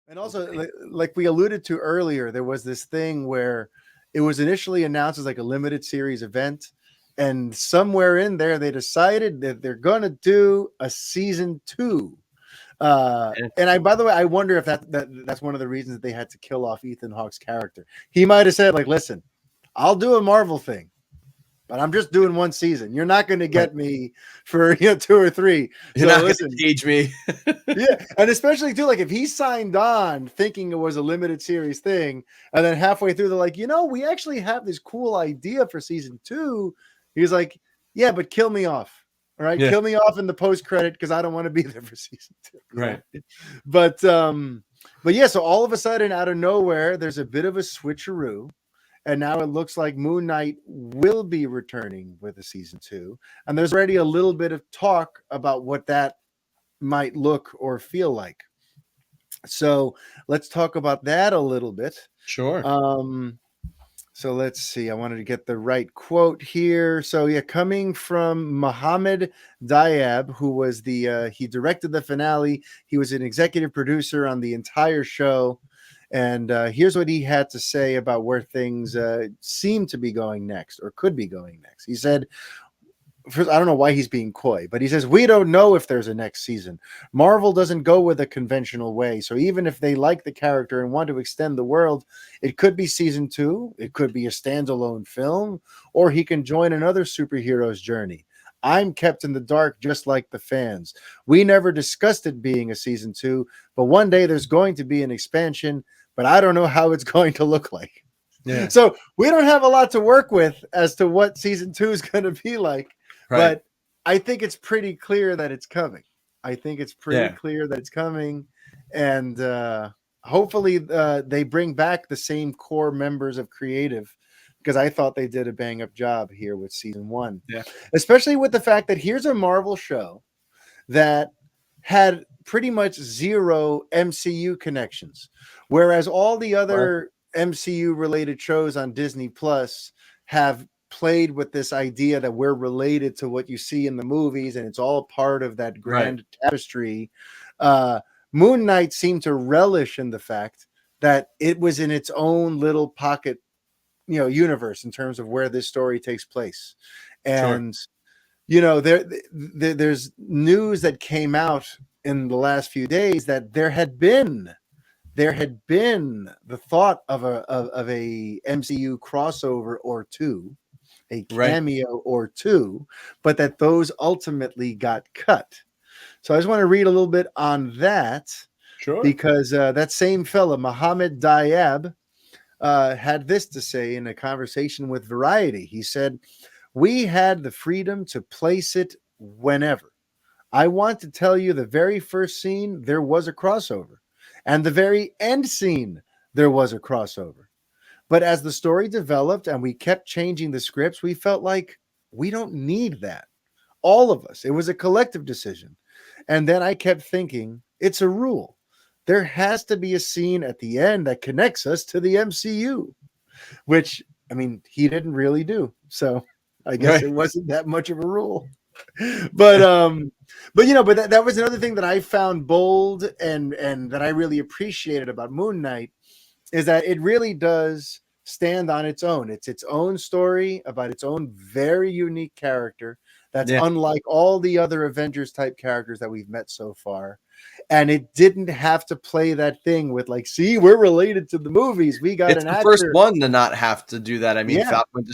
And also, like we alluded to earlier, there was this thing where it was initially announced as like a limited series event, and somewhere in there they decided that they're going to do a season two. And by the way, I wonder if that's one of the reasons that they had to kill off Ethan Hawke's character. He might have said, like, "Listen, I'll do a Marvel thing, but I'm just doing one season. You're not going to get me for 2 or 3. You're so not listen, going to engage me." yeah, and especially too, like if he signed on thinking it was a limited series thing, and then halfway through they're like, we actually have this cool idea for season 2. He's like, yeah, but kill me off. All right, Yeah. kill me off in the post credit because I don't want to be there for season 2. Right. But yeah, so all of a sudden, out of nowhere, there's a bit of a switcheroo. And now it looks like Moon Knight will be returning with a season 2. And there's already a little bit of talk about what that might look or feel like. So let's talk about that a little bit. Sure. So let's see. I wanted to get the right quote here. So yeah, coming from Mohammed Diab, who was he directed the finale. He was an executive producer on the entire show. And here's what he had to say about where things seem to be going next or could be going next. He said, I don't know why he's being coy, but he says, we don't know if there's a next season. Marvel doesn't go with a conventional way. So even if they like the character and want to extend the world, it could be season 2. It could be a standalone film, or he can join another superhero's journey. I'm kept in the dark just like the fans. We never discussed it being a season 2, but one day there's going to be an expansion, but I don't know how it's going to look like. Yeah. So we don't have a lot to work with as to what season 2 is going to be like. Right. But I think it's pretty clear that it's coming. And hopefully they bring back the same core members of creative, because I thought they did a bang-up job here with season 1. Yeah. Especially with the fact that here's a Marvel show that had pretty much zero MCU connections, whereas all the other MCU-related shows on Disney Plus have played with this idea that we're related to what you see in the movies, and it's all part of that grand tapestry. Moon Knight seemed to relish in the fact that it was in its own little pocket, universe in terms of where this story takes place. And there's news that came out in the last few days that there had been the thought of a MCU crossover or two, a cameo or two, but that those ultimately got cut. So I just want to read a little bit on that. Sure. Because that same fella, Mohammed Diab, had this to say in a conversation with Variety. He said, "We had the freedom to place it whenever. I want to tell you the very first scene, there was a crossover. And the very end scene, there was a crossover. But as the story developed and we kept changing the scripts, we felt like we don't need that. All of us. It was a collective decision. And then I kept thinking, it's a rule. There has to be a scene at the end that connects us to the MCU," which, I mean, he didn't really do. So I guess it wasn't that much of a rule. But that was another thing that I found bold and that I really appreciated about Moon Knight, is that it really does stand on its own. It's its own story about its own very unique character that's unlike all the other Avengers type characters that we've met so far. And it didn't have to play that thing with like, see, we're related to the movies. We got it's an the actor. First one to not have to do that. I mean, Falcon Winter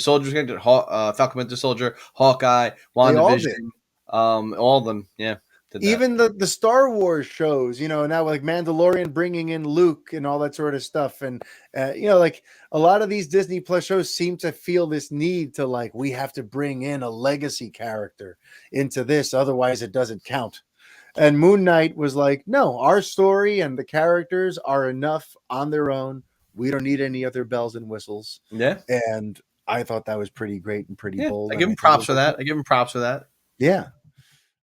Soldier, Hawkeye, WandaVision, all of them. Yeah. Even the Star Wars shows, now like Mandalorian bringing in Luke and all that sort of stuff. And, like a lot of these Disney Plus shows seem to feel this need to like, we have to bring in a legacy character into this. Otherwise it doesn't count. And Moon Knight was like, no, our story and the characters are enough on their own. We don't need any other bells and whistles. Yeah. And I thought that was pretty great and pretty bold. I give him props for that. Yeah.